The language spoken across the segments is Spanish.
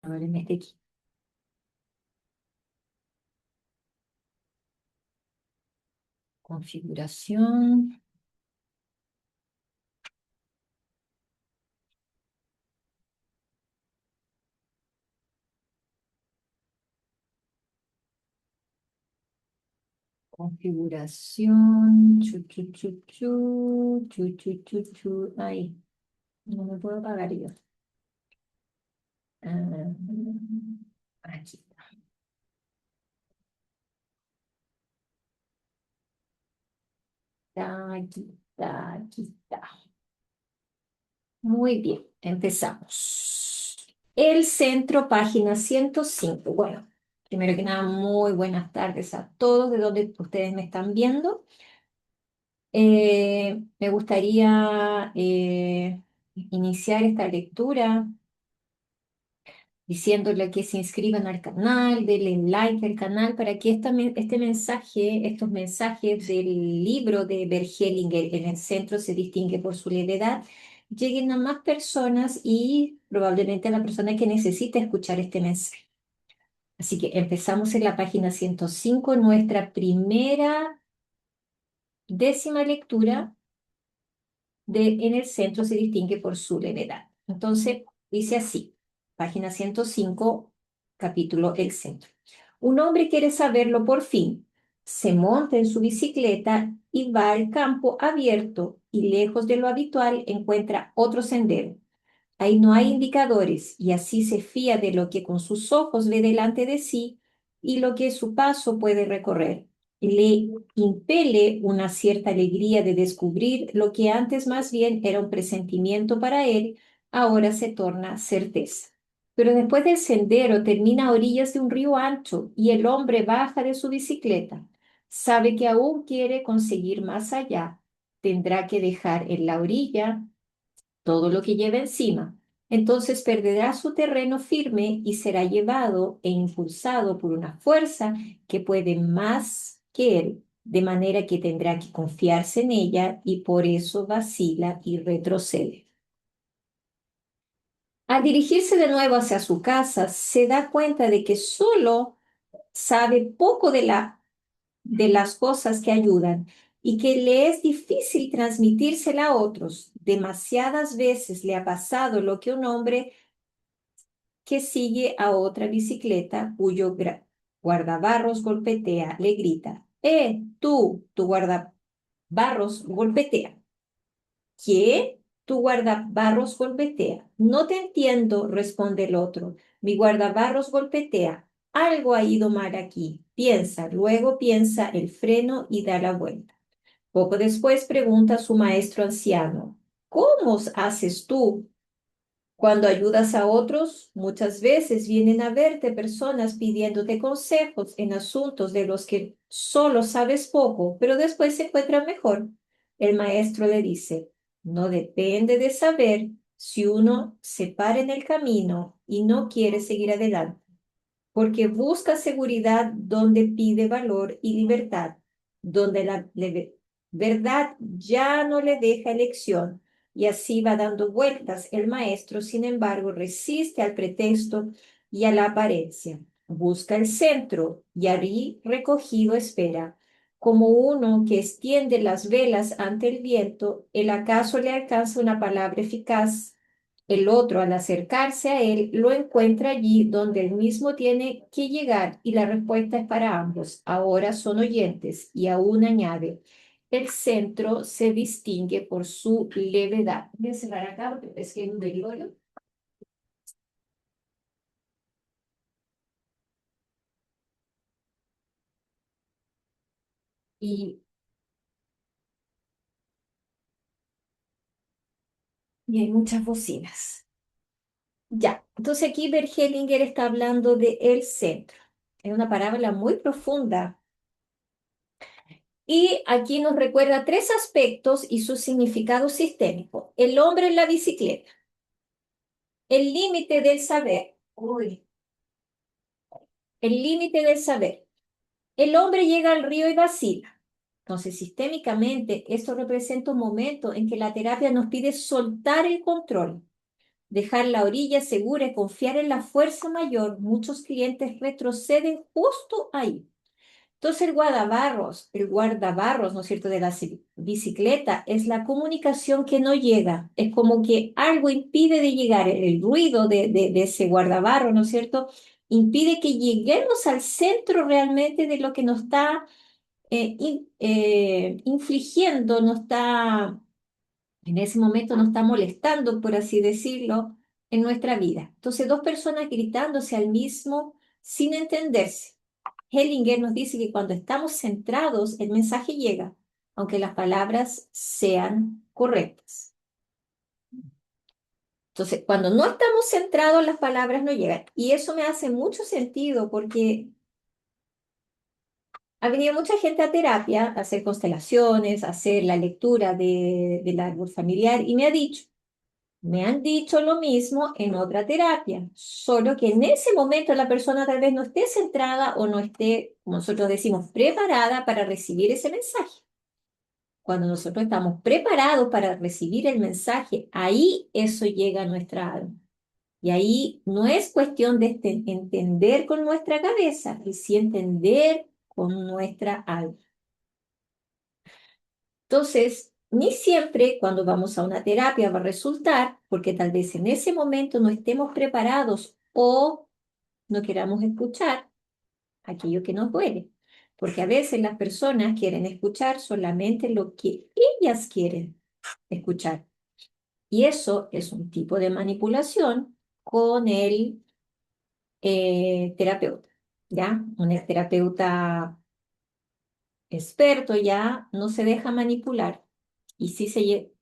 Probablemente aquí. Configuración. Configuración. Chu. Ay, no me puedo apagar yo. Ah, aquí aquí está. Muy bien, empezamos. El centro, página 105. Bueno, primero que nada, muy buenas tardes a todos de donde ustedes me están viendo. Me gustaría iniciar esta lectura diciéndole que se inscriban al canal, denle like al canal para que estos mensajes del libro de Bergelinger en el centro se distingue por su levedad, lleguen a más personas y probablemente a la persona que necesite escuchar este mensaje. Así que empezamos en la página 105, nuestra primera décima lectura en el centro se distingue por su levedad. Entonces, dice así, página 105, capítulo El centro. Un hombre quiere saberlo por fin. Se monta en su bicicleta y va al campo abierto y lejos de lo habitual encuentra otro sendero. Ahí no hay indicadores y así se fía de lo que con sus ojos ve delante de sí y lo que su paso puede recorrer. Le impele una cierta alegría de descubrir lo que antes más bien era un presentimiento para él, ahora se torna certeza. Pero después del sendero termina a orillas de un río ancho y el hombre baja de su bicicleta. Sabe que aún quiere conseguir más allá. Tendrá que dejar en la orilla todo lo que lleva encima. Entonces perderá su terreno firme y será llevado e impulsado por una fuerza que puede más que él, de manera que tendrá que confiarse en ella y por eso vacila y retrocede. Al dirigirse de nuevo hacia su casa, se da cuenta de que solo sabe poco de las cosas que ayudan y que le es difícil transmitírsela a otros. Demasiadas veces le ha pasado lo que un hombre que sigue a otra bicicleta cuyo guardabarros golpetea, le grita, tú guardabarros golpetea. ¿Qué? Tu guardabarros golpetea. No te entiendo, responde el otro. Mi guardabarros golpetea. Algo ha ido mal aquí. Piensa, luego piensa el freno y da la vuelta. Poco después pregunta a su maestro anciano, ¿cómo haces tú? Cuando ayudas a otros, muchas veces vienen a verte personas pidiéndote consejos en asuntos de los que solo sabes poco, pero después se encuentran mejor. El maestro le dice, no depende de saber si uno se para en el camino y no quiere seguir adelante, porque busca seguridad donde pide valor y libertad, donde la verdad ya no le deja elección. Y así va dando vueltas. El maestro, sin embargo, resiste al pretexto y a la apariencia. Busca el centro y allí recogido espera. Como uno que extiende las velas ante el viento, el acaso le alcanza una palabra eficaz. El otro, al acercarse a él, lo encuentra allí donde él mismo tiene que llegar y la respuesta es para ambos. Ahora son oyentes y aún añade, el centro se distingue por su levedad. Voy a cerrar acá porque es que hay un delirio. Y, y hay muchas bocinas. Ya, entonces aquí Bergelinger está hablando de el centro. Es una parábola muy profunda. Y aquí nos recuerda tres aspectos y su significado sistémico. El hombre en la bicicleta, el límite del saber. Uy, el límite del saber. El hombre llega al río y vacila. Entonces, sistémicamente, esto representa un momento en que la terapia nos pide soltar el control. dejar la orilla segura y confiar en la fuerza mayor, muchos clientes retroceden justo ahí. Entonces el guardabarros, ¿no es cierto?, de la bicicleta es la comunicación que no llega. Es como que algo impide de llegar, el ruido de ese guardabarro, ¿no es cierto?, impide que lleguemos al centro realmente de lo que nos está infligiendo, nos está, en ese momento nos está molestando, por así decirlo, en nuestra vida. Entonces, dos personas gritándose al mismo sin entenderse. Hellinger nos dice que cuando estamos centrados, el mensaje llega, aunque las palabras sean correctas. Entonces, cuando no estamos centrados, las palabras no llegan. Y eso me hace mucho sentido porque ha venido mucha gente a terapia, a hacer constelaciones, a hacer la lectura del árbol familiar y me han dicho lo mismo en otra terapia, solo que en ese momento la persona tal vez no esté centrada o no esté, como nosotros decimos, preparada para recibir ese mensaje. Cuando nosotros estamos preparados para recibir el mensaje, ahí eso llega a nuestra alma. Y ahí no es cuestión de entender con nuestra cabeza, y sí entender con nuestra alma. Entonces, ni siempre cuando vamos a una terapia va a resultar, porque tal vez en ese momento no estemos preparados o no queramos escuchar aquello que nos duele. Porque a veces las personas quieren escuchar solamente lo que ellas quieren escuchar. Y eso es un tipo de manipulación con el terapeuta, ¿ya? Un terapeuta experto ya no se deja manipular y sí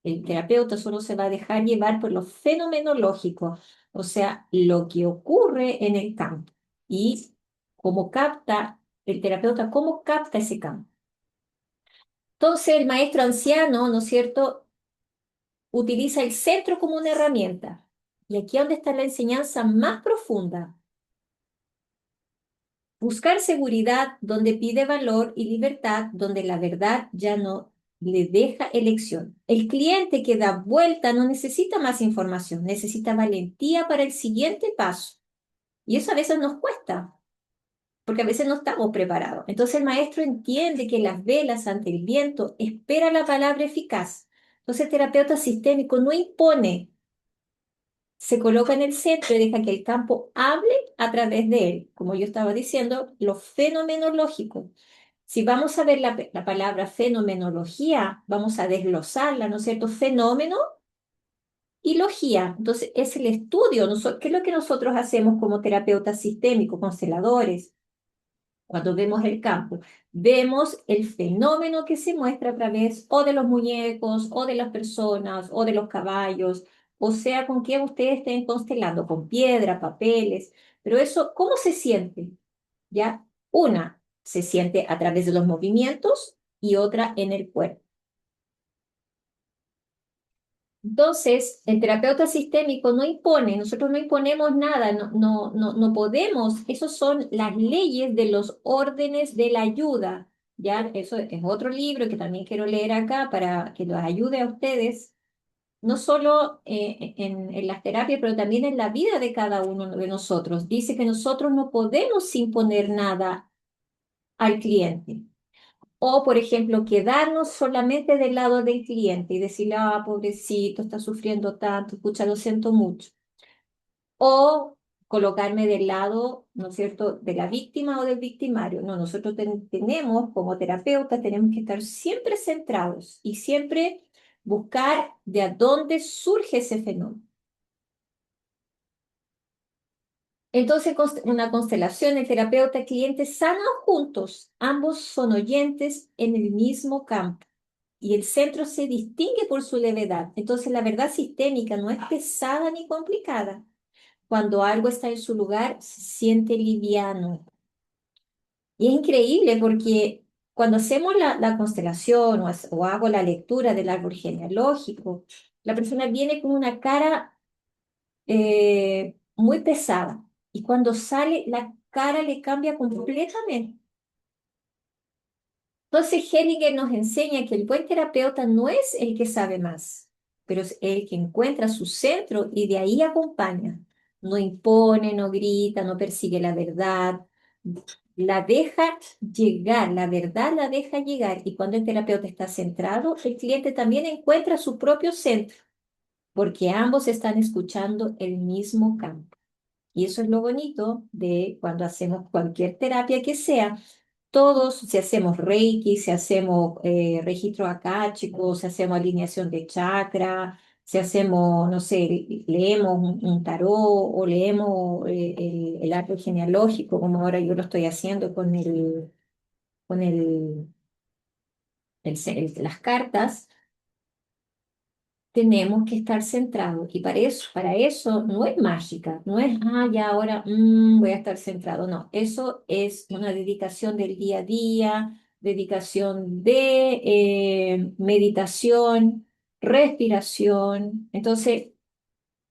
el terapeuta solo se va a dejar llevar por lo fenomenológico, o sea, lo que ocurre en el campo y cómo capta el terapeuta, cómo capta ese campo. Entonces, el maestro anciano, ¿no es cierto?, utiliza el centro como una herramienta. Y aquí es donde está la enseñanza más profunda. Buscar seguridad donde pide valor y libertad, donde la verdad ya no le deja elección. El cliente que da vuelta no necesita más información, necesita valentía para el siguiente paso. Y eso a veces nos cuesta, porque a veces no estamos preparados. Entonces el maestro entiende que las velas ante el viento espera la palabra eficaz. Entonces el terapeuta sistémico no impone, se coloca en el centro y deja que el campo hable a través de él. Como yo estaba diciendo, lo fenomenológico. Si vamos a ver la palabra fenomenología, vamos a desglosarla, ¿no es cierto? Fenómeno y logía. Entonces, es el estudio. ¿Qué es lo que nosotros hacemos como terapeutas sistémicos, consteladores? Cuando vemos el campo, vemos el fenómeno que se muestra a través o de los muñecos, o de las personas, o de los caballos, o sea, con qué ustedes estén constelando, con piedra, papeles, pero eso, ¿cómo se siente? ¿Ya? Una se siente a través de los movimientos y otra en el cuerpo. Entonces, el terapeuta sistémico no impone, nosotros no imponemos nada, no podemos, esos son las leyes de los órdenes de la ayuda, ¿ya? Eso es otro libro que también quiero leer acá para que los ayude a ustedes, no solo en las terapias, pero también en la vida de cada uno de nosotros. Dice que nosotros no podemos imponer nada al cliente. O, por ejemplo, quedarnos solamente del lado del cliente y decirle, ah, pobrecito, está sufriendo tanto, escucha, lo siento mucho. O colocarme del lado, ¿no es cierto?, de la víctima o del victimario. No, nosotros tenemos, como terapeutas, tenemos que estar siempre centrados y siempre buscar de a dónde surge ese fenómeno. Entonces, una constelación de terapeuta y cliente sanan juntos. Ambos son oyentes en el mismo campo y el centro se distingue por su levedad. Entonces, la verdad sistémica no es pesada ni complicada. Cuando algo está en su lugar, se siente liviano. Y es increíble porque cuando hacemos la constelación o hago la lectura del árbol genealógico, la persona viene con una cara muy pesada. Y cuando sale, la cara le cambia completamente. Entonces, Hellinger nos enseña que el buen terapeuta no es el que sabe más. pero es el que encuentra su centro y de ahí acompaña. No impone, no grita, no persigue la verdad, la deja llegar, la verdad la deja llegar. Y cuando el terapeuta está centrado, el cliente también encuentra su propio centro, porque ambos están escuchando el mismo campo. Y eso es lo bonito de cuando hacemos cualquier terapia que sea. Todos, si hacemos Reiki, si hacemos registro akáshicos, si hacemos alineación de chakra, si hacemos, no sé, leemos un tarot o leemos el árbol genealógico, como ahora yo lo estoy haciendo con las cartas, tenemos que estar centrados. Y para eso no es mágica, no es, ya ahora voy a estar centrado. No, eso es una dedicación del día a día, dedicación de meditación, respiración. Entonces,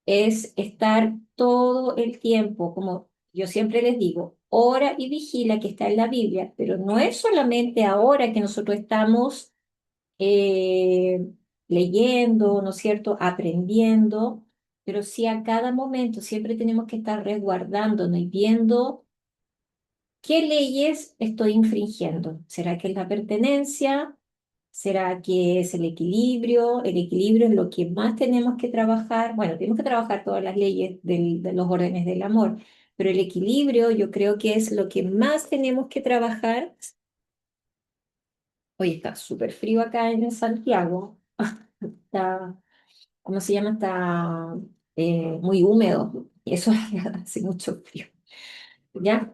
es estar todo el tiempo, como yo siempre les digo, ora y vigila que está en la Biblia, pero no es solamente ahora que nosotros estamos eh, leyendo, ¿no es cierto?, aprendiendo, pero sí a cada momento siempre tenemos que estar resguardándonos y viendo qué leyes estoy infringiendo. ¿Será que es la pertenencia? ¿Será que es el equilibrio? El equilibrio es lo que más tenemos que trabajar. Bueno, tenemos que trabajar todas las leyes de los órdenes del amor, pero el equilibrio yo creo que es lo que más tenemos que trabajar. Hoy está súper frío acá en Santiago. Está, ¿cómo se llama? Está muy húmedo y eso hace mucho frío. ¿Ya?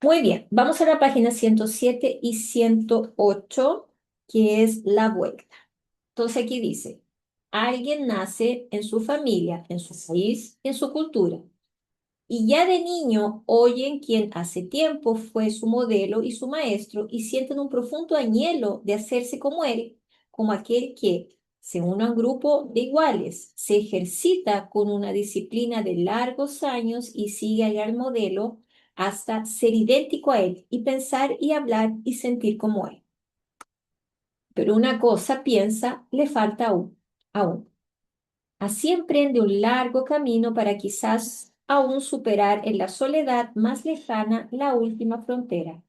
Muy bien, vamos a la página 107 y 108, que es la vuelta. Entonces aquí dice, alguien nace en su familia, en su país, en su cultura. Y ya de niño oyen quien hace tiempo fue su modelo y su maestro y sienten un profundo anhelo de hacerse como él, como aquel que se une a un grupo de iguales, se ejercita con una disciplina de largos años y sigue al modelo hasta ser idéntico a él y pensar y hablar y sentir como él. Pero una cosa piensa, le falta aún. Así emprende un largo camino para quizás aún superar en la soledad más lejana la última frontera.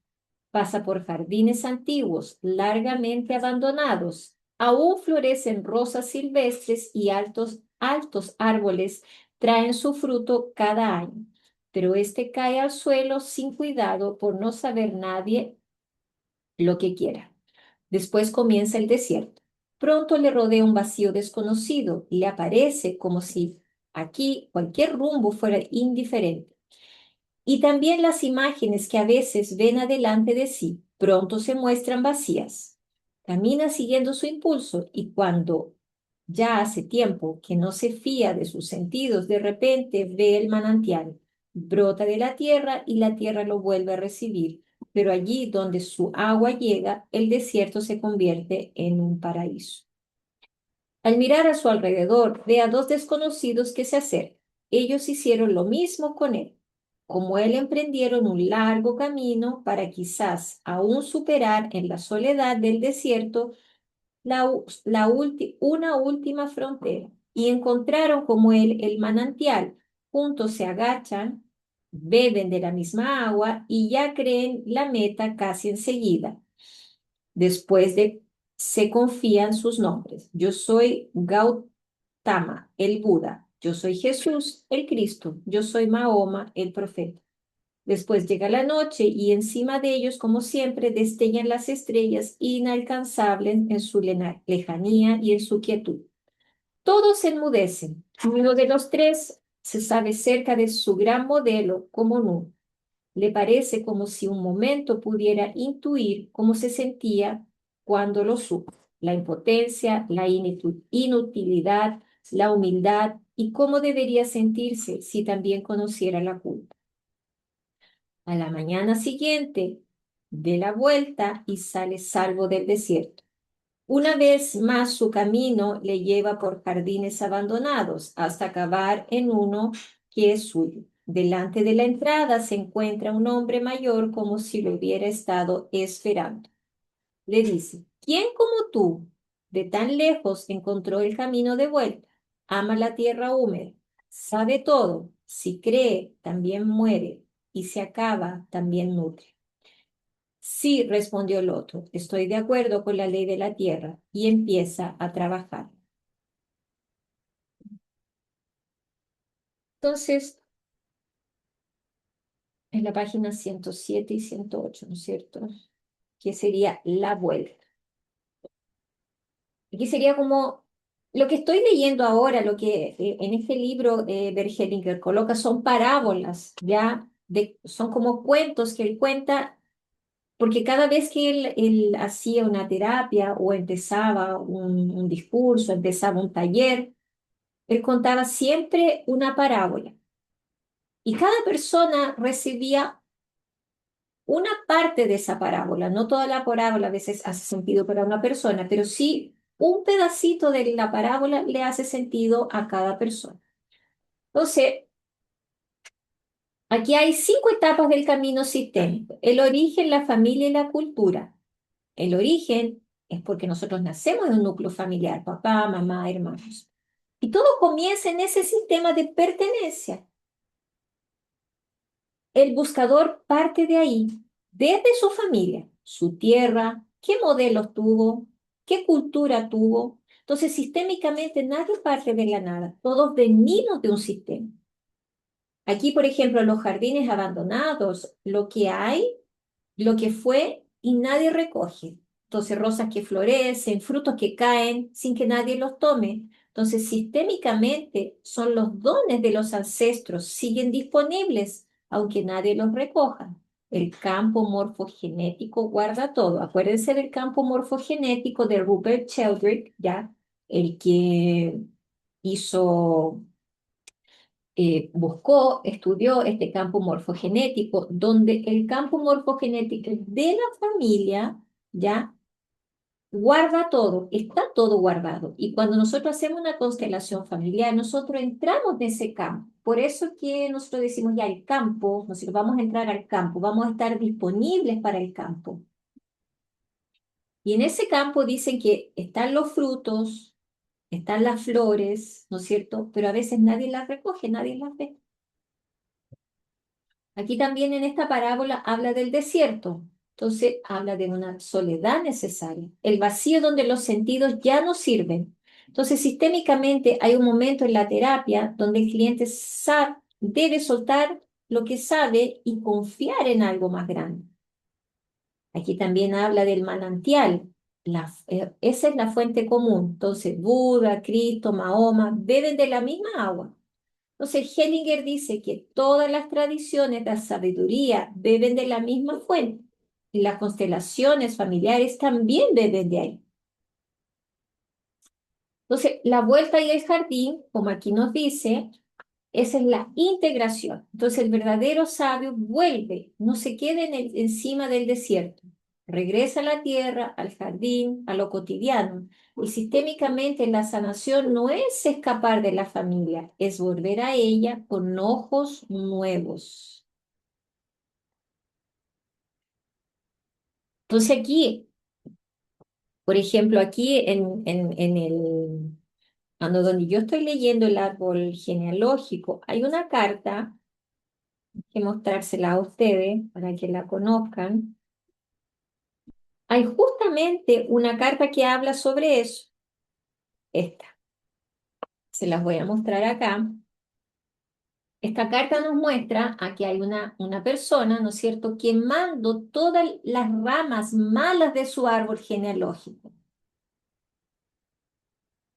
Pasa por jardines antiguos, largamente abandonados. Aún florecen rosas silvestres y altos árboles traen su fruto cada año. Pero este cae al suelo sin cuidado por no saber nadie lo que quiera. Después comienza el desierto. Pronto le rodea un vacío desconocido y le aparece como si aquí cualquier rumbo fuera indiferente. Y también las imágenes que a veces ven adelante de sí pronto se muestran vacías. Camina siguiendo su impulso y cuando ya hace tiempo que no se fía de sus sentidos, de repente ve el manantial, brota de la tierra y la tierra lo vuelve a recibir. Pero allí donde su agua llega, el desierto se convierte en un paraíso. Al mirar a su alrededor, ve a dos desconocidos que se acercan. Ellos hicieron lo mismo con él. Como él emprendieron un largo camino para quizás aún superar en la soledad del desierto una última frontera y encontraron como él el manantial. Juntos se agachan, beben de la misma agua y ya creen la meta casi enseguida. Después de se confían sus nombres. Yo soy Gautama, el Buda. Yo soy Jesús, el Cristo. Yo soy Mahoma, el profeta. Después llega la noche y encima de ellos, como siempre, destellan las estrellas inalcanzables en su lejanía y en su quietud. Todos se enmudecen. Uno de los tres se sabe cerca de su gran modelo como nunca. Le parece como si un momento pudiera intuir cómo se sentía cuando lo supo. La impotencia, la inutilidad, la humildad y cómo debería sentirse si también conociera la culpa. A la mañana siguiente, de la vuelta y sale salvo del desierto. Una vez más su camino le lleva por jardines abandonados hasta acabar en uno que es suyo. Delante de la entrada se encuentra un hombre mayor como si lo hubiera estado esperando. Le dice, ¿quién como tú? De tan lejos encontró el camino de vuelta. Ama la tierra húmeda. Sabe todo. Si cree, también muere. Y se acaba, también nutre. Sí, respondió el otro. Estoy de acuerdo con la ley de la tierra. Y empieza a trabajar. Entonces, en la página 107 y 108, ¿no es cierto? Que sería la vuelta. Aquí sería como lo que estoy leyendo ahora, lo que en este libro Bergelinger coloca son parábolas, ¿ya? Son como cuentos que él cuenta, porque cada vez que él hacía una terapia o empezaba un discurso, empezaba un taller, él contaba siempre una parábola. Y cada persona recibía una parte de esa parábola, no toda la parábola a veces hace sentido para una persona, pero sí un pedacito de la parábola le hace sentido a cada persona. Entonces, aquí hay 5 etapas del camino sistémico. El origen, la familia y la cultura. El origen es porque nosotros nacemos en un núcleo familiar, papá, mamá, hermanos. Y todo comienza en ese sistema de pertenencia. El buscador parte de ahí, desde su familia, su tierra, qué modelos tuvo, qué cultura tuvo. Entonces, sistémicamente nadie parte de la nada, todos venimos de un sistema. Aquí, por ejemplo, los jardines abandonados, lo que hay, lo que fue y nadie recoge. Entonces, rosas que florecen, frutos que caen sin que nadie los tome. Entonces, sistémicamente son los dones de los ancestros, siguen disponibles, aunque nadie los recoja. El campo morfogenético guarda todo. Acuérdense del campo morfogenético de Rupert Sheldrake, ¿ya? El que hizo buscó, estudió este campo morfogenético, donde el campo morfogenético de la familia ya guarda todo, está todo guardado. Y cuando nosotros hacemos una constelación familiar, nosotros entramos en ese campo. Por eso que nosotros decimos ya el campo, nosotros vamos a entrar al campo, vamos a estar disponibles para el campo. Y en ese campo dicen que están los frutos, están las flores, ¿no es cierto? Pero a veces nadie las recoge, nadie las ve. Aquí también en esta parábola habla del desierto. Entonces habla de una soledad necesaria, el vacío donde los sentidos ya no sirven. Entonces sistémicamente hay un momento en la terapia donde el cliente debe soltar lo que sabe y confiar en algo más grande. Aquí también habla del manantial. Esa es la fuente común. Entonces Buda, Cristo, Mahoma beben de la misma agua. Entonces, Hellinger dice que todas las tradiciones de sabiduría beben de la misma fuente y las constelaciones familiares también beben de ahí. Entonces, la vuelta y el jardín, como aquí nos dice, esa es la integración. Entonces, el verdadero sabio vuelve, no se queda encima del desierto, regresa a la tierra, al jardín, a lo cotidiano. Y sistémicamente la sanación no es escapar de la familia, es volver a ella con ojos nuevos. Entonces aquí, por ejemplo, aquí en el, donde yo estoy leyendo el árbol genealógico, hay una carta que mostrársela a ustedes para que la conozcan. Hay justamente una carta que habla sobre eso. Esta, se las voy a mostrar acá. Esta carta nos muestra a que hay una persona, ¿no es cierto?, que mandó todas las ramas malas de su árbol genealógico.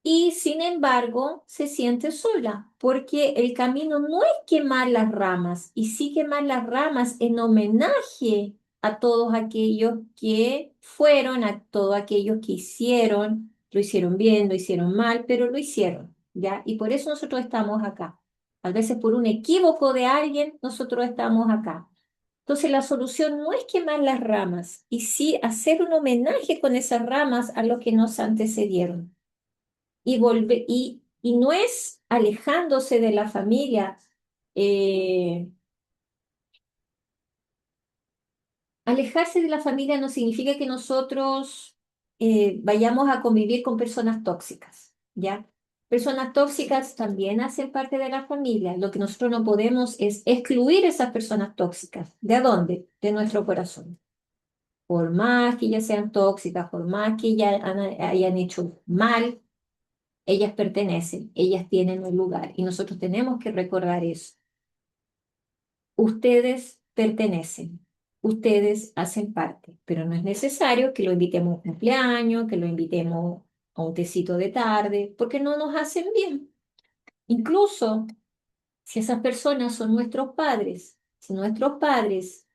Y sin embargo, se siente sola, porque el camino no es quemar las ramas, y sí quemar las ramas en homenaje a todos aquellos que fueron, a todos aquellos que hicieron, lo hicieron bien, lo hicieron mal, pero lo hicieron, ¿ya? Y por eso nosotros estamos acá. A veces por un equívoco de alguien, nosotros estamos acá. Entonces la solución no es quemar las ramas, y sí hacer un homenaje con esas ramas a los que nos antecedieron y no es alejándose de la familia. eh, Alejarse de la familia no significa que nosotros vayamos a convivir con personas tóxicas, ¿ya? Personas tóxicas también hacen parte de la familia. Lo que nosotros no podemos es excluir esas personas tóxicas. ¿De dónde? De nuestro corazón. Por más que ellas sean tóxicas, por más que ellas hayan hecho mal, ellas pertenecen, ellas tienen un lugar y nosotros tenemos que recordar eso. Ustedes pertenecen, ustedes hacen parte, pero no es necesario que lo invitemos a un cumpleaños, que lo invitemos a un tecito de tarde, porque no nos hacen bien. Incluso si esas personas son nuestros padres, si nuestros padres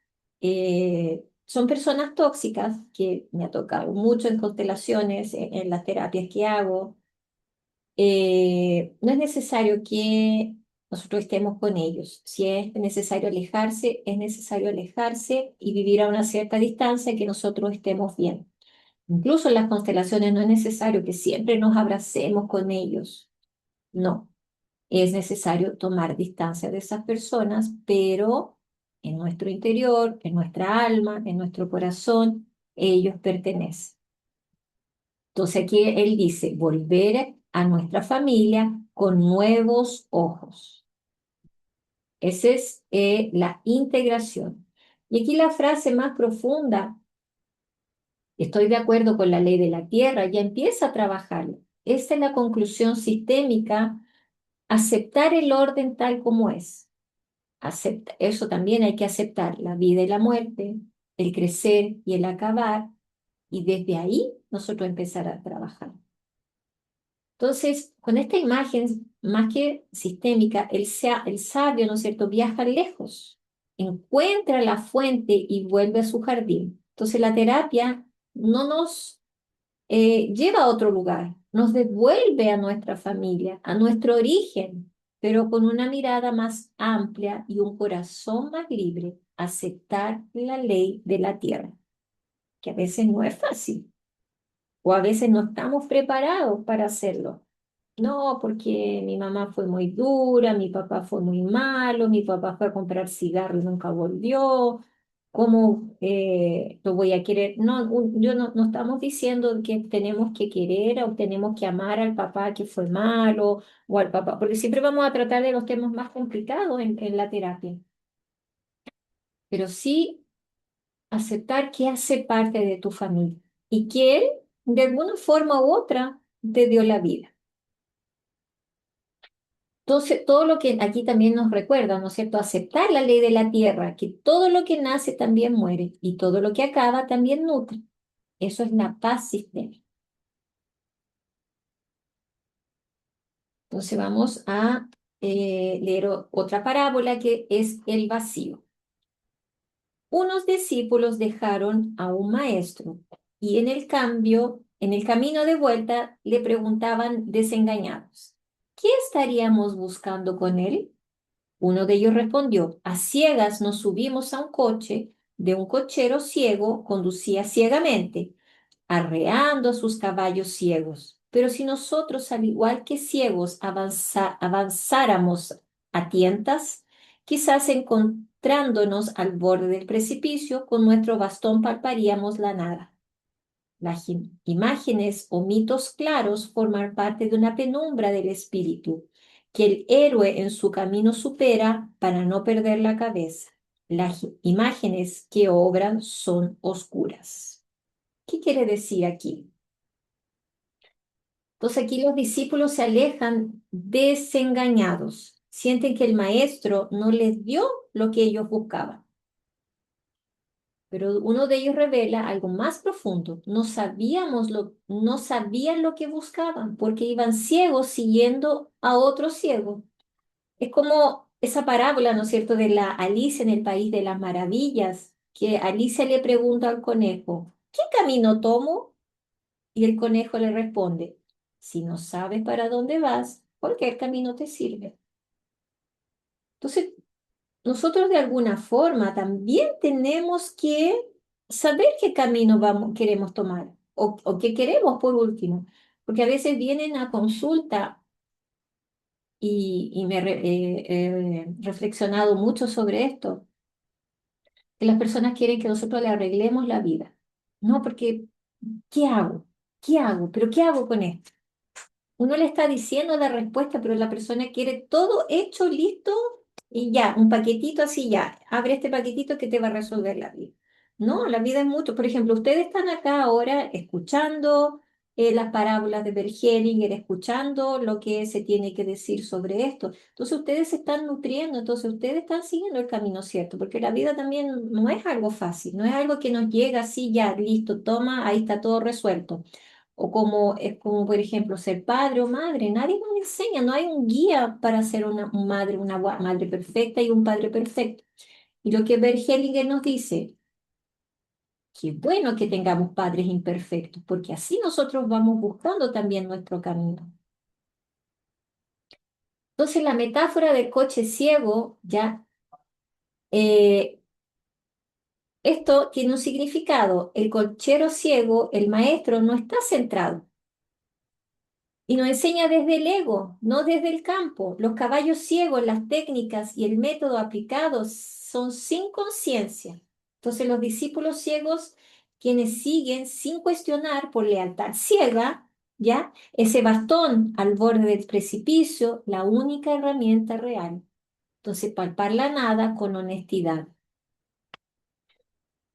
son personas tóxicas, que me ha tocado mucho en constelaciones, en las terapias que hago, no es necesario que nosotros estemos con ellos. Si es necesario alejarse y vivir a una cierta distancia que nosotros estemos bien. Incluso en las constelaciones no es necesario que siempre nos abracemos con ellos. No, es necesario tomar distancia de esas personas, pero en nuestro interior, en nuestra alma, en nuestro corazón, ellos pertenecen. Entonces aquí él dice, volver a nuestra familia con nuevos ojos. Esa es la integración. Y aquí la frase más profunda, estoy de acuerdo con la ley de la tierra, ya empieza a trabajarlo. Esa es la conclusión sistémica, aceptar el orden tal como es. Eso también hay que aceptar, la vida y la muerte, el crecer y el acabar, y desde ahí nosotros empezar a trabajar. Entonces, con esta imagen, más que sistémica, el sabio, ¿no es cierto?, viaja lejos, encuentra la fuente y vuelve a su jardín. Entonces, la terapia no nos lleva a otro lugar, nos devuelve a nuestra familia, a nuestro origen, pero con una mirada más amplia y un corazón más libre, aceptar la ley de la tierra, que a veces no es fácil, o a veces no estamos preparados para hacerlo. No, porque mi mamá fue muy dura, mi papá fue muy malo, mi papá fue a comprar cigarros y nunca volvió. ¿Cómo lo voy a querer? No, yo no estamos diciendo que tenemos que querer o tenemos que amar al papá que fue malo o al papá, porque siempre vamos a tratar de los temas más complicados en la terapia, pero sí aceptar que hace parte de tu familia y que él, de alguna forma u otra, te dio la vida. Entonces, todo lo que aquí también nos recuerda, ¿no es cierto? Aceptar la ley de la tierra, que todo lo que nace también muere y todo lo que acaba también nutre. Eso es la paz sistémica. Entonces vamos a leer otra parábola que es el vacío. Unos discípulos dejaron a un maestro y en el camino de vuelta, le preguntaban desengañados, ¿qué estaríamos buscando con él? Uno de ellos respondió, a ciegas nos subimos a un coche de un cochero ciego, conducía ciegamente, arreando a sus caballos ciegos. Pero si nosotros, al igual que ciegos, avanzáramos a tientas, quizás encontrándonos al borde del precipicio, con nuestro bastón palparíamos la nada. Las imágenes o mitos claros forman parte de una penumbra del espíritu, que el héroe en su camino supera para no perder la cabeza. Las imágenes que obran son oscuras. ¿Qué quiere decir aquí? Entonces aquí los discípulos se alejan desengañados, sienten que el maestro no les dio lo que ellos buscaban. Pero uno de ellos revela algo más profundo. No sabían lo que buscaban porque iban ciegos siguiendo a otro ciego. Es como esa parábola, ¿no es cierto?, de la Alicia en el País de las Maravillas, que Alicia le pregunta al conejo, ¿qué camino tomo? Y el conejo le responde, si no sabes para dónde vas, cualquier camino te sirve. Entonces, nosotros de alguna forma también tenemos que saber qué camino queremos tomar o qué queremos por último, porque a veces vienen a consulta y he reflexionado mucho sobre esto, que las personas quieren que nosotros le arreglemos la vida. No, porque ¿qué hago? ¿Qué hago? ¿Pero qué hago con esto? Uno le está diciendo la respuesta, pero la persona quiere todo hecho, listo, y ya, un paquetito así, ya, abre este paquetito que te va a resolver la vida. No, la vida es mucho. Por ejemplo, ustedes están acá ahora escuchando las parábolas de Bergelinger, escuchando lo que se tiene que decir sobre esto. Entonces ustedes se están nutriendo, entonces ustedes están siguiendo el camino cierto, porque la vida también no es algo fácil, no es algo que nos llega así, ya, listo, toma, ahí está todo resuelto. O como, es como, por ejemplo, ser padre o madre. Nadie nos enseña, no hay un guía para ser una madre, una madre perfecta y un padre perfecto. Y lo que Bert Hellinger nos dice, que bueno que tengamos padres imperfectos, porque así nosotros vamos buscando también nuestro camino. Entonces, la metáfora del coche ciego, ya, eh, esto tiene un significado. El cochero ciego, el maestro, no está centrado. Y nos enseña desde el ego, no desde el campo. Los caballos ciegos, las técnicas y el método aplicados son sin conciencia. Entonces los discípulos ciegos, quienes siguen sin cuestionar por lealtad ciega, ¿ya? Ese bastón al borde del precipicio, la única herramienta real. Entonces palpar la nada con honestidad.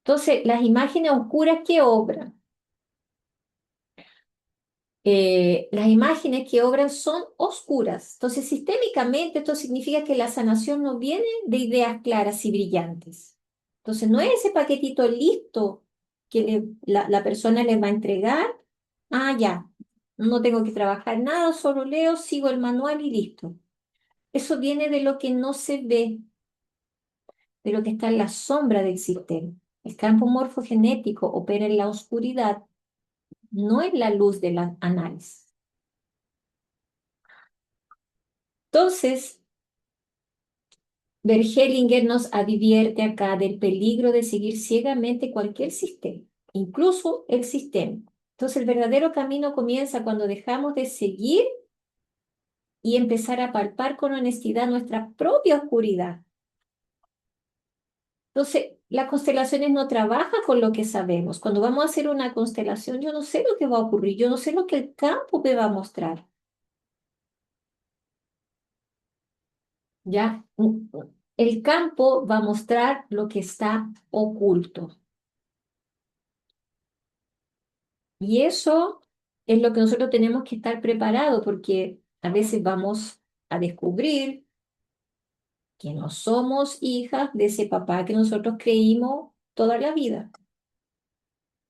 Entonces las imágenes oscuras que obran. Las imágenes que obran son oscuras. Entonces, sistémicamente, esto significa que la sanación no viene de ideas claras y brillantes. Entonces, no es ese paquetito listo que la persona les va a entregar. Ah, ya, no tengo que trabajar nada, solo leo, sigo el manual y listo. Eso viene de lo que no se ve, de lo que está en la sombra del sistema. El campo morfogenético opera en la oscuridad, no en la luz del análisis. Entonces, Bergelinger nos advierte acá del peligro de seguir ciegamente cualquier sistema, incluso el sistema. Entonces, el verdadero camino comienza cuando dejamos de seguir y empezar a palpar con honestidad nuestra propia oscuridad. Entonces, las constelaciones no trabajan con lo que sabemos. Cuando vamos a hacer una constelación, yo no sé lo que va a ocurrir, yo no sé lo que el campo me va a mostrar. ¿Ya? El campo va a mostrar lo que está oculto. Y eso es lo que nosotros tenemos que estar preparados porque a veces vamos a descubrir que no somos hijas de ese papá que nosotros creímos toda la vida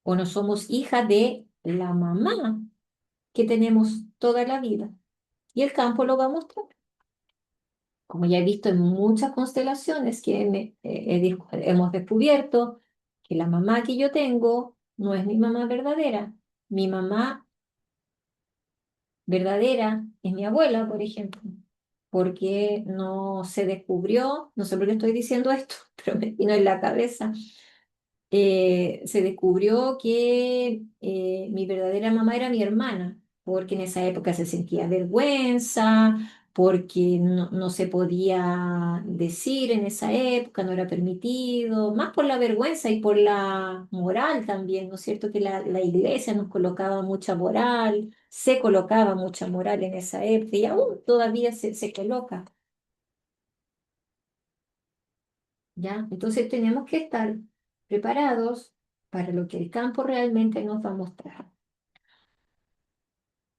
o no somos hijas de la mamá que tenemos toda la vida. Y el campo lo va a mostrar. Como ya he visto en muchas constelaciones que hemos descubierto que la mamá que yo tengo no es mi mamá verdadera. Mi mamá verdadera es mi abuela, por ejemplo, porque no se descubrió, no sé por qué estoy diciendo esto, pero me vino en la cabeza, se descubrió que mi verdadera mamá era mi hermana, porque en esa época se sentía vergüenza, porque no se podía decir en esa época, no era permitido, más por la vergüenza y por la moral también, ¿no es cierto? Que la iglesia nos colocaba mucha moral, se colocaba mucha moral en esa época y aún todavía se coloca, ¿ya? Entonces tenemos que estar preparados para lo que el campo realmente nos va a mostrar.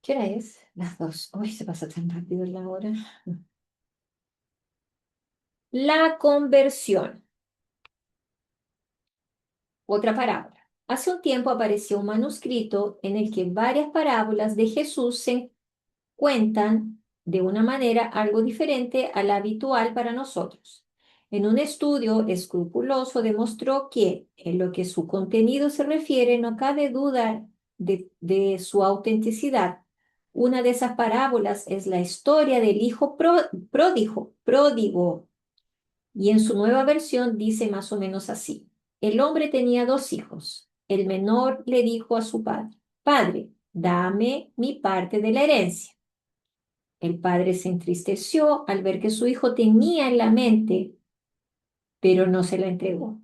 ¿Qué hora es? Las 2. Uy, se pasa tan rápido la hora. La conversión. Otra parábola. Hace un tiempo apareció un manuscrito en el que varias parábolas de Jesús se cuentan de una manera algo diferente a la habitual para nosotros. En un estudio escrupuloso demostró que, en lo que su contenido se refiere, no cabe duda de su autenticidad. Una de esas parábolas es la historia del hijo pródigo, y en su nueva versión dice más o menos así. El hombre tenía dos hijos. El menor le dijo a su padre, Padre, dame mi parte de la herencia. El padre se entristeció al ver que su hijo tenía en la mente, pero no se la entregó.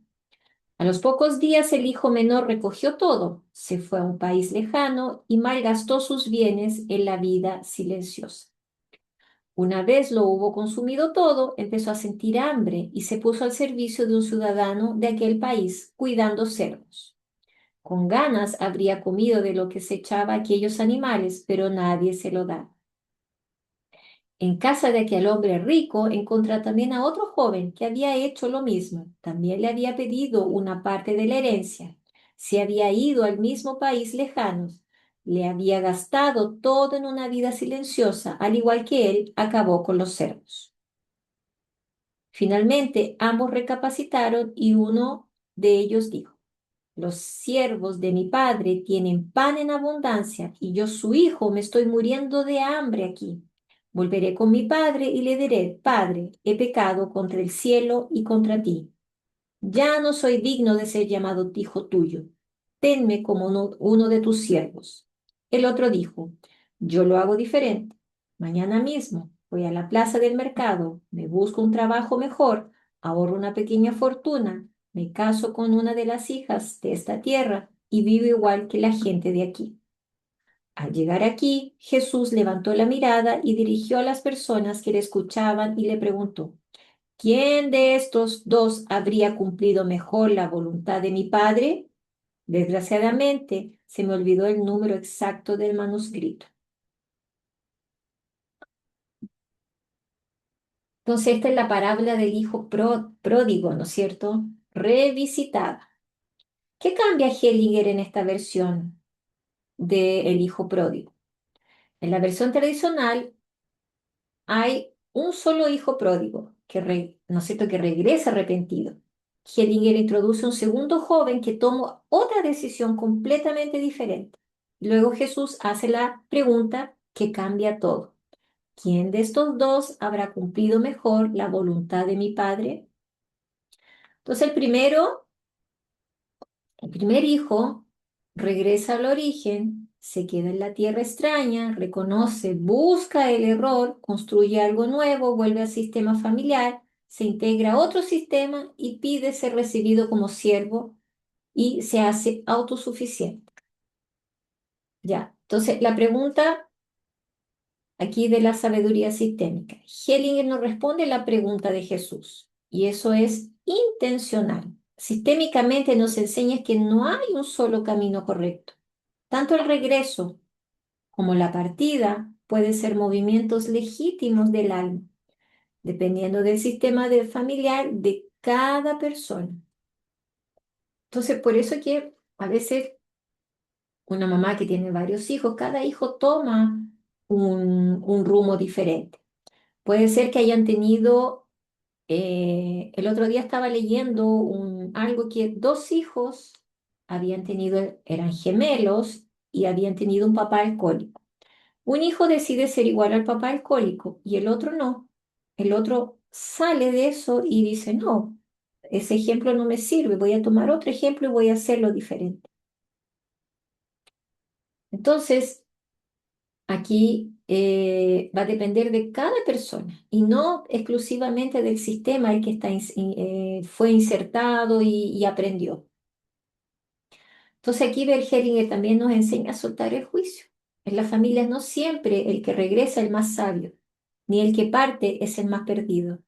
A los pocos días el hijo menor recogió todo, se fue a un país lejano y malgastó sus bienes en la vida silenciosa. Una vez lo hubo consumido todo, empezó a sentir hambre y se puso al servicio de un ciudadano de aquel país, cuidando cerdos. Con ganas habría comido de lo que se echaba a aquellos animales, pero nadie se lo da. En casa de aquel hombre rico encontró también a otro joven que había hecho lo mismo. También le había pedido una parte de la herencia. Se había ido al mismo país lejano. Le había gastado todo en una vida silenciosa, al igual que él acabó con los cerdos. Finalmente, ambos recapacitaron y uno de ellos dijo: Los siervos de mi padre tienen pan en abundancia y yo, su hijo, me estoy muriendo de hambre aquí. Volveré con mi padre y le diré: Padre, he pecado contra el cielo y contra ti. Ya no soy digno de ser llamado hijo tuyo. Tenme como uno de tus siervos. El otro dijo: Yo lo hago diferente. Mañana mismo voy a la plaza del mercado, me busco un trabajo mejor, ahorro una pequeña fortuna, me caso con una de las hijas de esta tierra y vivo igual que la gente de aquí. Al llegar aquí, Jesús levantó la mirada y dirigió a las personas que le escuchaban y le preguntó: ¿Quién de estos dos habría cumplido mejor la voluntad de mi padre? Desgraciadamente, se me olvidó el número exacto del manuscrito. Entonces, esta es la parábola del hijo pródigo, ¿no es cierto? Revisitada. ¿Qué cambia Hellinger en esta versión de El hijo pródigo? En la versión tradicional hay un solo hijo pródigo, ¿no es cierto?, que regresa arrepentido. Hellinger introduce un segundo joven que toma otra decisión completamente diferente. Luego Jesús hace la pregunta que cambia todo. ¿Quién de estos dos habrá cumplido mejor la voluntad de mi Padre? Entonces el primer hijo regresa al origen, se queda en la tierra extraña, reconoce, busca el error, construye algo nuevo, vuelve al sistema familiar, se integra a otro sistema y pide ser recibido como siervo y se hace autosuficiente. Ya, entonces la pregunta aquí de la sabiduría sistémica. Hellinger nos responde la pregunta de Jesús y eso es intencional. Sistémicamente nos enseña que no hay un solo camino correcto. Tanto el regreso como la partida pueden ser movimientos legítimos del alma, dependiendo del sistema familiar de cada persona. Entonces, por eso que a veces una mamá que tiene varios hijos, cada hijo toma un rumbo diferente. Puede ser que hayan tenido, el otro día estaba leyendo algo que dos hijos habían tenido, eran gemelos y habían tenido un papá alcohólico. Un hijo decide ser igual al papá alcohólico y el otro no. El otro sale de eso y dice: no, ese ejemplo no me sirve, voy a tomar otro ejemplo y voy a hacerlo diferente. Entonces, aquí va a depender de cada persona y no exclusivamente del sistema el que fue insertado y aprendió. Entonces aquí Hellinger también nos enseña a soltar el juicio. En las familias no siempre el que regresa es el más sabio, ni el que parte es el más perdido.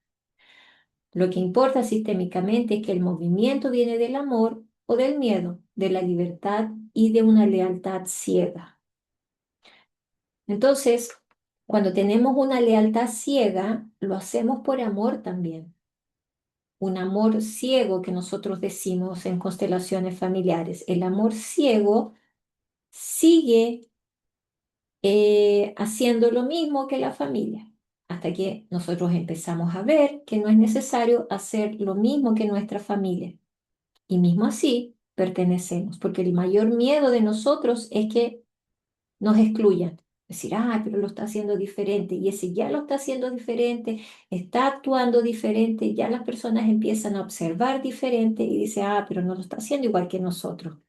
Lo que importa sistémicamente es que el movimiento viene del amor o del miedo, de la libertad y de una lealtad ciega. Entonces, cuando tenemos una lealtad ciega, lo hacemos por amor también. Un amor ciego que nosotros decimos en constelaciones familiares. El amor ciego sigue haciendo lo mismo que la familia, hasta que nosotros empezamos a ver que no es necesario hacer lo mismo que nuestra familia. Y mismo así pertenecemos, porque el mayor miedo de nosotros es que nos excluyan. Decir: pero lo está haciendo diferente. Y ese ya lo está haciendo diferente, está actuando diferente, ya las personas empiezan a observar diferente y dicen: pero no lo está haciendo igual que nosotros.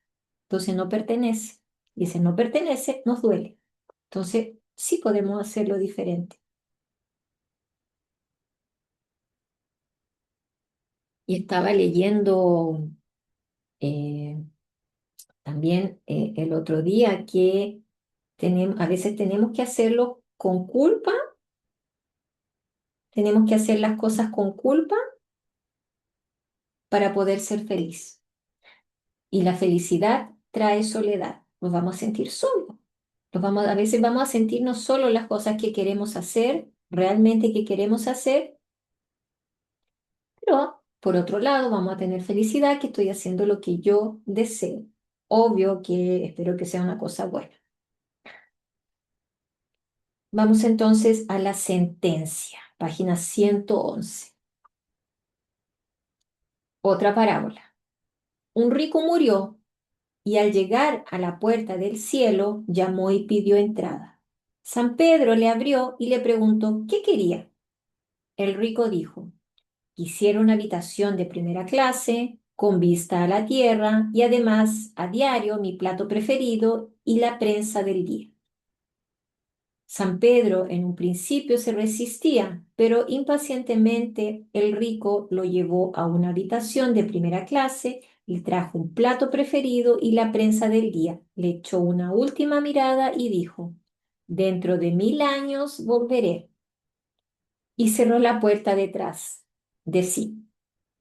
Entonces no pertenece. Y ese no pertenece nos duele. Entonces sí podemos hacerlo diferente. Y estaba leyendo Eh, También el otro día que a veces tenemos que hacerlo con culpa, tenemos que hacer las cosas con culpa para poder ser feliz. Y la felicidad trae soledad. Nos vamos a sentir solos. A veces vamos a sentirnos solos las cosas que queremos hacer, realmente que queremos hacer, pero por otro lado vamos a tener felicidad que estoy haciendo lo que yo deseo. Obvio que espero que sea una cosa buena. Vamos entonces a la sentencia, página 111. Otra parábola. Un rico murió y al llegar a la puerta del cielo llamó y pidió entrada. San Pedro le abrió y le preguntó qué quería. El rico dijo, quisiera una habitación de primera clase, con vista a la tierra y además a diario mi plato preferido y la prensa del día. San Pedro en un principio se resistía, pero impacientemente el rico lo llevó a una habitación de primera clase, le trajo un plato preferido y la prensa del día, le echó una última mirada y dijo, dentro de 1000 años volveré. Y cerró la puerta detrás de sí.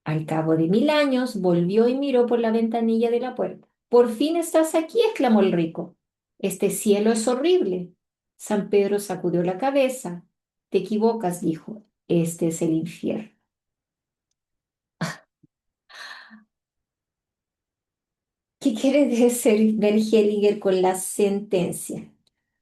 Al cabo de 1000 años volvió y miró por la ventanilla de la puerta. Por fin estás aquí, exclamó el rico. Este cielo es horrible. San Pedro sacudió la cabeza. Te equivocas, dijo. Este es el infierno. ¿Qué quiere decir Bergelinger con la sentencia?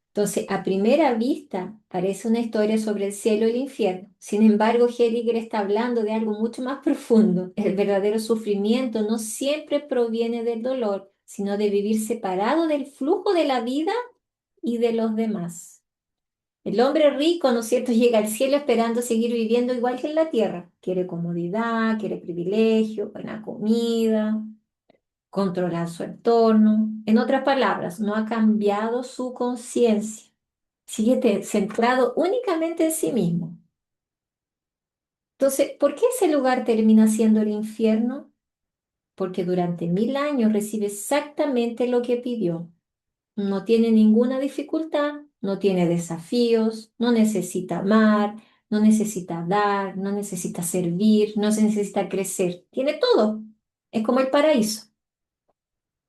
Entonces, a primera vista, parece una historia sobre el cielo y el infierno. Sin embargo, Hellinger está hablando de algo mucho más profundo. El verdadero sufrimiento no siempre proviene del dolor, sino de vivir separado del flujo de la vida y de los demás. El hombre rico, ¿no es cierto?, llega al cielo esperando seguir viviendo igual que en la tierra. Quiere comodidad, quiere privilegio, buena comida, controlar su entorno. En otras palabras, no ha cambiado su conciencia. Sigue centrado únicamente en sí mismo. Entonces, ¿por qué ese lugar termina siendo el infierno? Porque durante 1000 años recibe exactamente lo que pidió. No tiene ninguna dificultad, no tiene desafíos, no necesita amar, no necesita dar, no necesita servir, no se necesita crecer. Tiene todo. Es como el paraíso.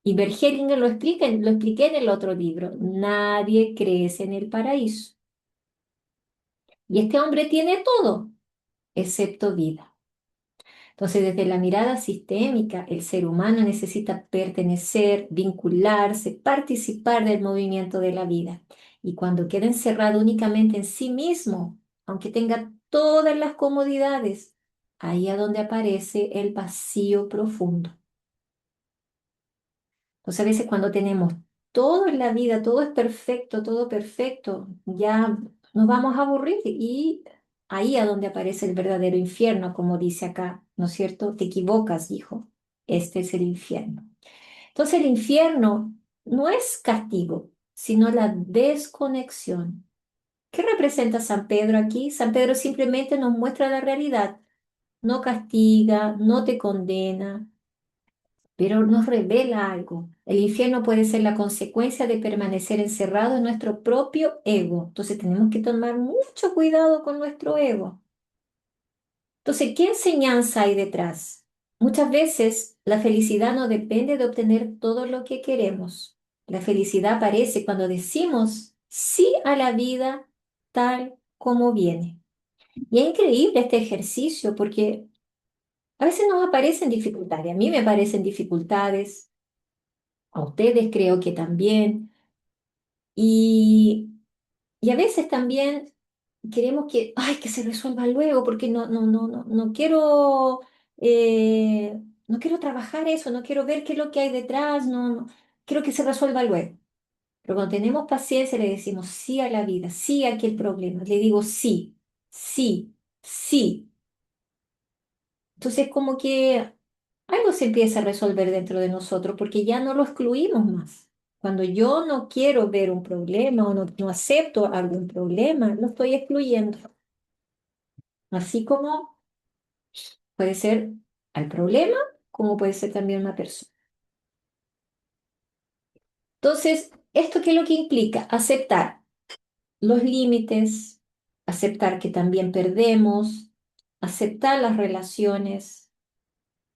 Y Bergelinger lo explica, lo expliqué en el otro libro. Nadie crece en el paraíso. Y este hombre tiene todo, excepto vida. Entonces, desde la mirada sistémica, el ser humano necesita pertenecer, vincularse, participar del movimiento de la vida. Y cuando queda encerrado únicamente en sí mismo, aunque tenga todas las comodidades, ahí es donde aparece el vacío profundo. Entonces, a veces cuando tenemos todo en la vida, todo perfecto, ya nos vamos a aburrir y ahí a donde aparece el verdadero infierno, como dice acá, ¿no es cierto? Te equivocas, hijo. Este es el infierno. Entonces, el infierno no es castigo, sino la desconexión. ¿Qué representa San Pedro aquí? San Pedro simplemente nos muestra la realidad, no castiga, no te condena, pero nos revela algo. El infierno puede ser la consecuencia de permanecer encerrado en nuestro propio ego. Entonces tenemos que tomar mucho cuidado con nuestro ego. Entonces, ¿qué enseñanza hay detrás? Muchas veces la felicidad no depende de obtener todo lo que queremos. La felicidad aparece cuando decimos sí a la vida tal como viene. Y es increíble este ejercicio porque a veces nos aparecen dificultades. A mí me aparecen dificultades. A ustedes creo que también. Y, y a veces también queremos que, ay, que se resuelva luego, porque no quiero, no quiero trabajar eso, no quiero ver qué es lo que hay detrás, quiero que se resuelva luego. Pero cuando tenemos paciencia le decimos sí a la vida, sí a aquel problema, le digo sí, sí, sí. Entonces como que algo se empieza a resolver dentro de nosotros porque ya no lo excluimos más. Cuando yo no quiero ver un problema o no acepto algún problema, lo estoy excluyendo. Así como puede ser al problema, como puede ser también una persona. Entonces, ¿esto qué es lo que implica? Aceptar los límites, aceptar que también perdemos, aceptar las relaciones,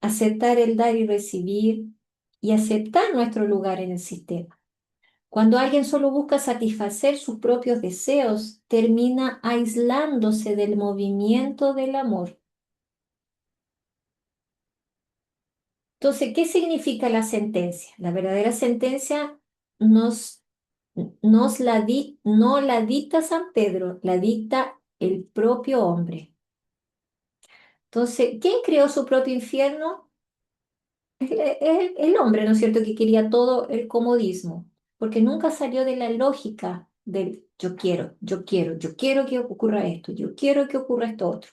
aceptar el dar y recibir y aceptar nuestro lugar en el sistema. Cuando alguien solo busca satisfacer sus propios deseos, termina aislándose del movimiento del amor. Entonces, ¿qué significa la sentencia? La verdadera sentencia nos, no la dicta San Pedro, la dicta el propio hombre. Entonces, ¿quién creó su propio infierno? El hombre, ¿no es cierto?, que quería todo el comodismo, porque nunca salió de la lógica del yo quiero que ocurra esto, yo quiero que ocurra esto otro.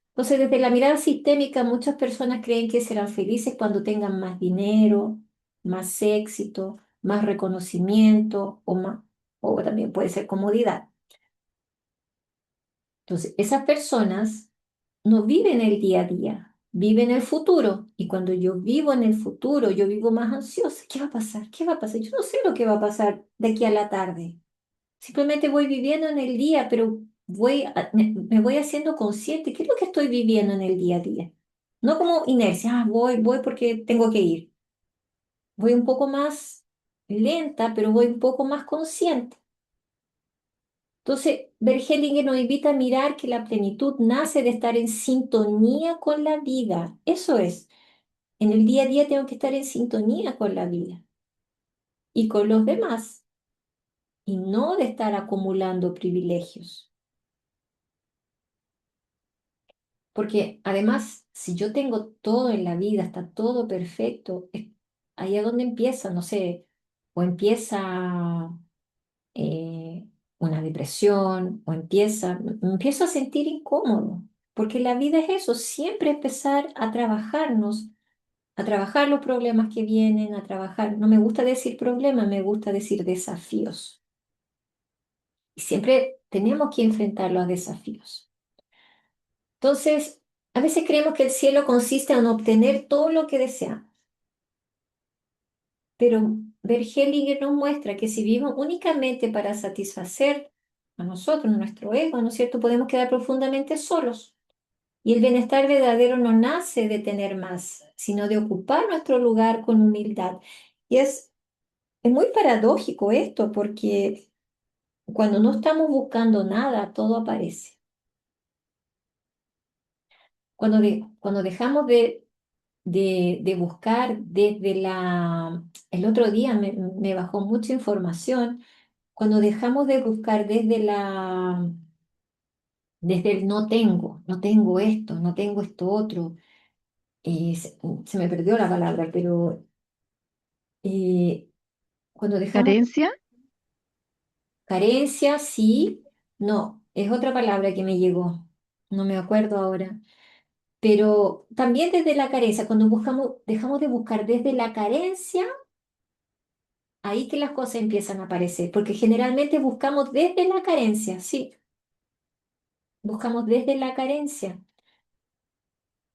Entonces, desde la mirada sistémica, muchas personas creen que serán felices cuando tengan más dinero, más éxito, más reconocimiento o también puede ser comodidad. Entonces, esas personas no viven el día a día, viven el futuro. Y cuando yo vivo en el futuro, yo vivo más ansiosa. ¿Qué va a pasar? ¿Qué va a pasar? Yo no sé lo que va a pasar de aquí a la tarde. Simplemente voy viviendo en el día, pero me voy haciendo consciente. ¿Qué es lo que estoy viviendo en el día a día? No como inercia, voy porque tengo que ir. Voy un poco más lenta, pero voy un poco más consciente. Entonces, Bergelinger nos invita a mirar que la plenitud nace de estar en sintonía con la vida. Eso es, en el día a día tengo que estar en sintonía con la vida y con los demás, y no de estar acumulando privilegios. Porque además, si yo tengo todo en la vida, está todo perfecto, ahí es donde empieza, no sé, o empieza una depresión o me empiezo a sentir incómodo, porque la vida es eso, siempre empezar a trabajarnos, a trabajar los problemas que vienen, a trabajar, no me gusta decir problemas, me gusta decir desafíos. Y siempre tenemos que enfrentar los desafíos. Entonces, a veces creemos que el cielo consiste en obtener todo lo que deseamos, pero Bergelinger nos muestra que si vivimos únicamente para satisfacer a nosotros, nuestro ego, ¿no es cierto?, podemos quedar profundamente solos. Y el bienestar verdadero no nace de tener más, sino de ocupar nuestro lugar con humildad. Y es muy paradójico esto, porque cuando no estamos buscando nada, todo aparece. Cuando dejamos de buscar desde la... El otro día me bajó mucha información. Cuando dejamos de buscar desde el no tengo esto, no tengo esto otro, se me perdió la palabra, pero eh, cuando dejamos Carencia, carencia, sí, no, es otra palabra que me llegó, no me acuerdo ahora, pero también desde la carencia, cuando dejamos de buscar desde la carencia, ahí que las cosas empiezan a aparecer, porque generalmente buscamos desde la carencia, sí, buscamos desde la carencia.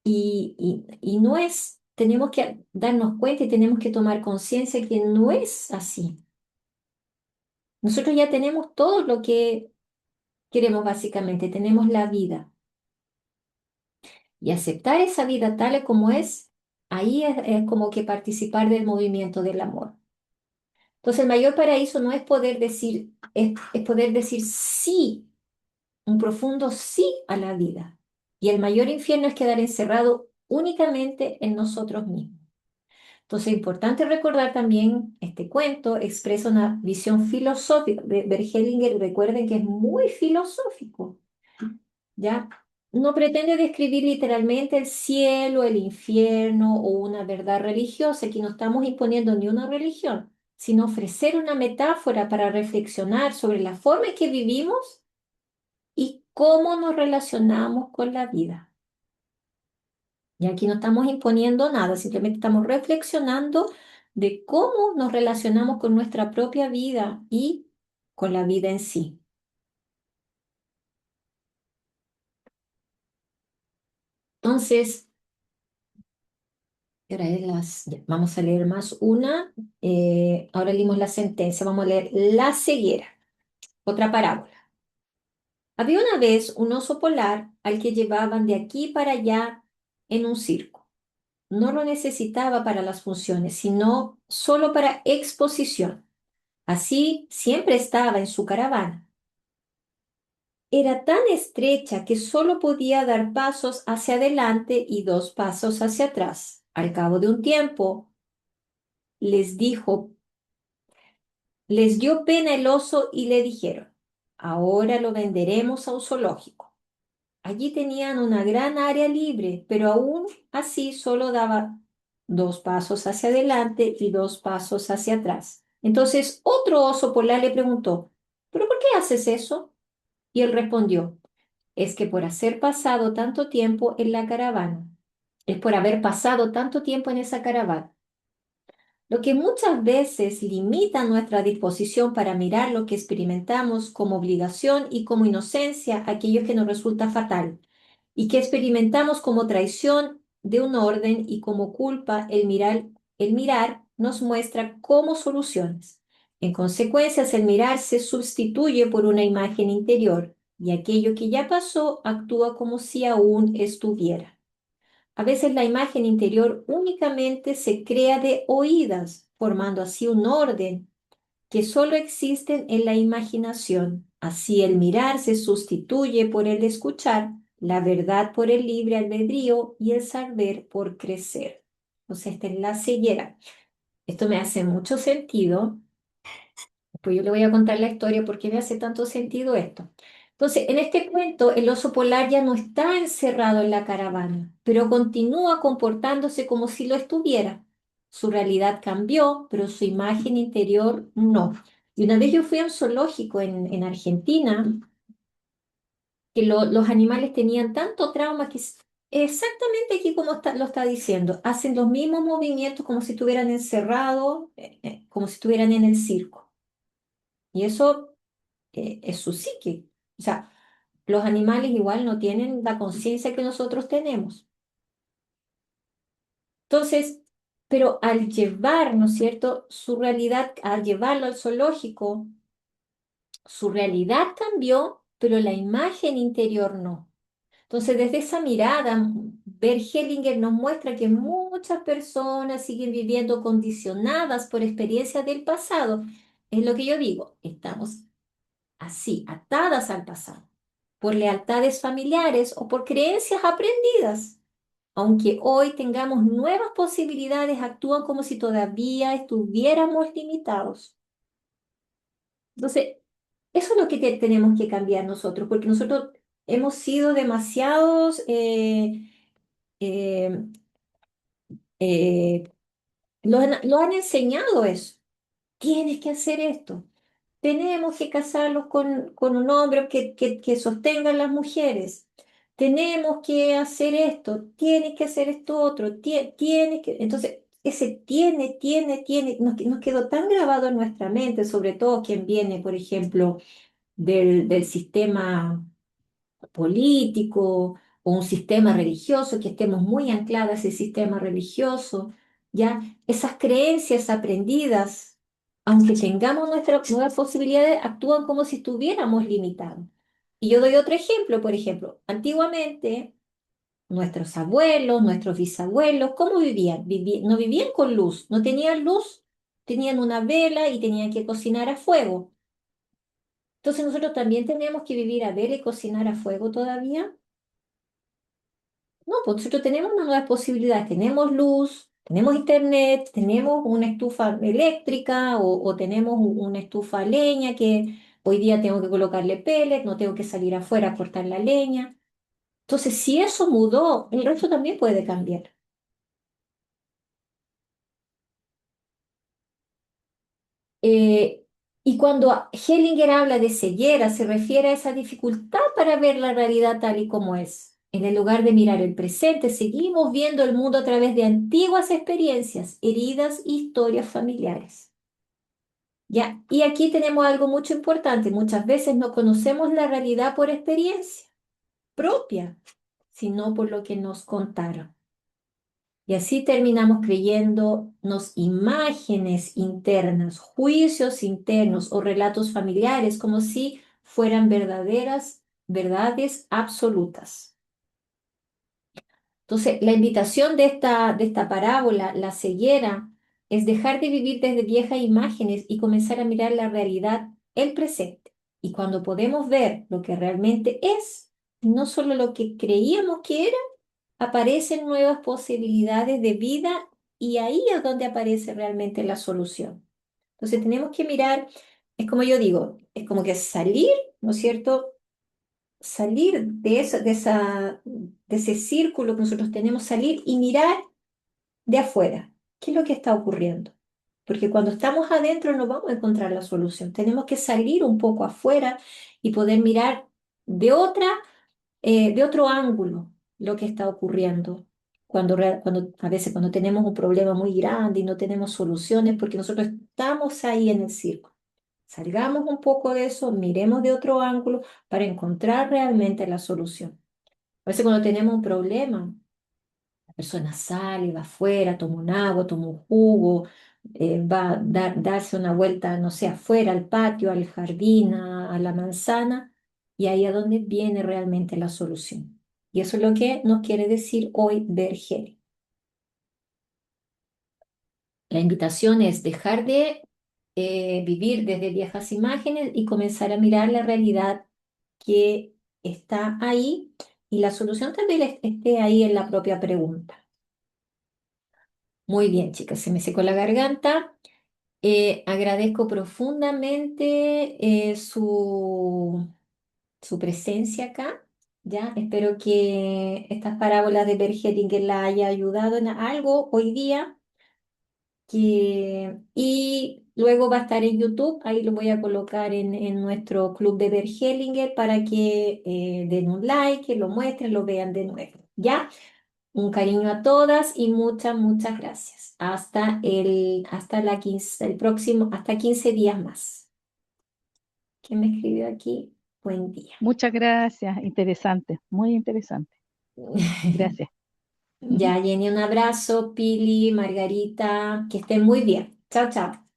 Y no es, tenemos que darnos cuenta y tenemos que tomar conciencia que no es así. Nosotros ya tenemos todo lo que queremos básicamente, tenemos la vida. Y aceptar esa vida tal y como es, ahí es como que participar del movimiento del amor. Entonces el mayor paraíso no es poder decir, es poder decir sí, un profundo sí a la vida. Y el mayor infierno es quedar encerrado únicamente en nosotros mismos. Entonces, es importante recordar también este cuento expresa una visión filosófica. Bergelinger, recuerden que es muy filosófico, ¿ya? No pretende describir literalmente el cielo, el infierno o una verdad religiosa. Aquí no estamos imponiendo ni una religión, sino ofrecer una metáfora para reflexionar sobre la forma en que vivimos y cómo nos relacionamos con la vida. Y aquí no estamos imponiendo nada, simplemente estamos reflexionando de cómo nos relacionamos con nuestra propia vida y con la vida en sí. Entonces, Ahora ya, vamos a leer más una. Ahora leímos la sentencia. Vamos a leer la ceguera, otra parábola. Había una vez un oso polar al que llevaban de aquí para allá en un circo. No lo necesitaba para las funciones, sino solo para exposición. Así siempre estaba en su caravana. Era tan estrecha que solo podía dar pasos hacia adelante y dos pasos hacia atrás. Al cabo de un tiempo, les dijo, les dio pena el oso y le dijeron, ahora lo venderemos a un zoológico. Allí tenían una gran área libre, pero aún así solo daba dos pasos hacia adelante y dos pasos hacia atrás. Entonces otro oso polar le preguntó, ¿pero por qué haces eso? Y él respondió, es que por haber pasado tanto tiempo en la caravana, es por haber pasado tanto tiempo en esa caravana. Lo que muchas veces limita nuestra disposición para mirar lo que experimentamos como obligación y como inocencia, aquello que nos resulta fatal, y que experimentamos como traición de un orden y como culpa, el mirar nos muestra como soluciones. En consecuencia, el mirar se sustituye por una imagen interior y aquello que ya pasó actúa como si aún estuviera. A veces la imagen interior únicamente se crea de oídas, formando así un orden que solo existen en la imaginación. Así el mirar se sustituye por el escuchar, la verdad por el libre albedrío y el saber por crecer. Entonces, esta es la ceguera. Esto me hace mucho sentido. Pues yo le voy a contar la historia porque me hace tanto sentido esto. Entonces, en este cuento, el oso polar ya no está encerrado en la caravana, pero continúa comportándose como si lo estuviera. Su realidad cambió, pero su imagen interior no. Y una vez yo fui a un zoológico en Argentina, que los animales tenían tanto trauma que exactamente aquí como lo está diciendo, hacen los mismos movimientos como si estuvieran encerrados, como si estuvieran en el circo. Y eso es su psique. O sea, los animales igual no tienen la conciencia que nosotros tenemos. Entonces, pero al llevar, ¿no es cierto?, su realidad, al llevarlo al zoológico, su realidad cambió, pero la imagen interior no. Entonces, desde esa mirada, Bert Hellinger nos muestra que muchas personas siguen viviendo condicionadas por experiencias del pasado. Es lo que yo digo, estamos así, atadas al pasado, por lealtades familiares o por creencias aprendidas. Aunque hoy tengamos nuevas posibilidades, actúan como si todavía estuviéramos limitados. Entonces, eso es lo que tenemos que cambiar nosotros, porque nosotros hemos sido demasiados, eh, eh, lo han enseñado eso. Tienes que hacer esto. Tenemos que casarlos con un hombre que sostenga a las mujeres. Tenemos que hacer esto, tienes que hacer esto otro, tienes que... Entonces, ese tiene, nos quedó tan grabado en nuestra mente, sobre todo quien viene, por ejemplo, del sistema político o un sistema religioso, que estemos muy ancladas a ese sistema religioso, ya esas creencias aprendidas, aunque tengamos nuestras nuevas posibilidades, actúan como si estuviéramos limitados. Y yo doy otro ejemplo, por ejemplo, antiguamente nuestros abuelos, nuestros bisabuelos, ¿cómo vivían? No vivían con luz, no tenían luz, tenían una vela y tenían que cocinar a fuego. Entonces nosotros también tenemos que vivir a ver y cocinar a fuego todavía. No, pues nosotros tenemos una nueva posibilidad, tenemos luz, tenemos internet, tenemos una estufa eléctrica o tenemos una estufa a leña que hoy día tengo que colocarle pellet, no tengo que salir afuera a cortar la leña. Entonces, si eso mudó, el resto también puede cambiar. Eh, y cuando Hellinger habla de ceguera, se refiere a esa dificultad para ver la realidad tal y como es. En el lugar de mirar el presente, seguimos viendo el mundo a través de antiguas experiencias, heridas e historias familiares. ¿Ya? Y aquí tenemos algo mucho importante. Muchas veces no conocemos la realidad por experiencia propia, sino por lo que nos contaron. Y así terminamos creyéndonos imágenes internas, juicios internos o relatos familiares como si fueran verdaderas verdades absolutas. Entonces, la invitación de esta parábola, la ceguera, es dejar de vivir desde viejas imágenes y comenzar a mirar la realidad, el presente. Y cuando podemos ver lo que realmente es, no solo lo que creíamos que era, aparecen nuevas posibilidades de vida y ahí es donde aparece realmente la solución. Entonces, tenemos que mirar, es como yo digo, es como que salir, ¿no es cierto? Salir de ese círculo que nosotros tenemos, salir y mirar de afuera. ¿Qué es lo que está ocurriendo? Porque cuando estamos adentro no vamos a encontrar la solución. Tenemos que salir un poco afuera y poder mirar de de otro ángulo lo que está ocurriendo. A veces cuando tenemos un problema muy grande y no tenemos soluciones, porque nosotros estamos ahí en el círculo. Salgamos un poco de eso, miremos de otro ángulo para encontrar realmente la solución. A veces cuando tenemos un problema, la persona sale, va afuera, toma un agua, toma un jugo, va a darse una vuelta, no sé, afuera, al patio, al jardín, a la manzana, y ahí es donde viene realmente la solución. Y eso es lo que nos quiere decir hoy Berger. La invitación es dejar de vivir desde viejas imágenes y comenzar a mirar la realidad que está ahí y la solución también esté ahí en la propia pregunta. Muy bien, chicas, se me secó la garganta. Agradezco profundamente su presencia acá. ¿Ya? Espero que estas parábolas de Bergeringer la haya ayudado en algo hoy día. Y luego va a estar en YouTube, ahí lo voy a colocar en nuestro club de Bergelinger para que den un like, que lo muestren, lo vean de nuevo. ¿Ya? Un cariño a todas y muchas gracias. Hasta el próximo, hasta 15 días más. ¿Quién me escribió aquí? Buen día. Muchas gracias, interesante, muy interesante. Gracias. Ya, Jenny, un abrazo, Pili, Margarita, que estén muy bien. Chao, chao.